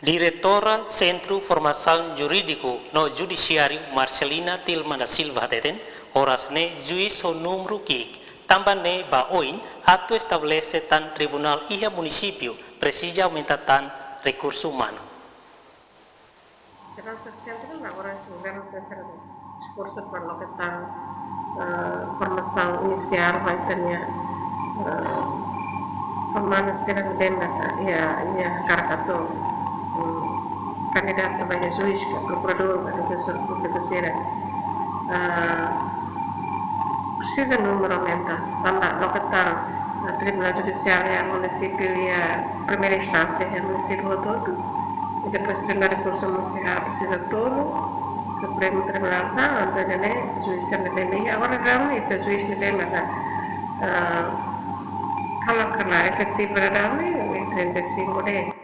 Diretora Centro Formação Jurídico no Judiciário Marcelina Tilma da Silva Teten, horas ne juiz o número que também ne baoin ato estabelece tan tribunal ia município precisa aumentar tan recurso humano. Será suficiente agora o governo tem ser esforço para lo que está formação inicial vai ter formando ser dentro ia caracato candidato sebagai juiz, procurador, professor público será precisa número aumenta também lo que está tribunal judicial e município e a primeira instância é município todo e depois tribunal de recurso municipal precisa todo Supremo Tribunal tá antara ne juiz negeri agora realmente juiz negeri kalau kena efektif berada 35 deh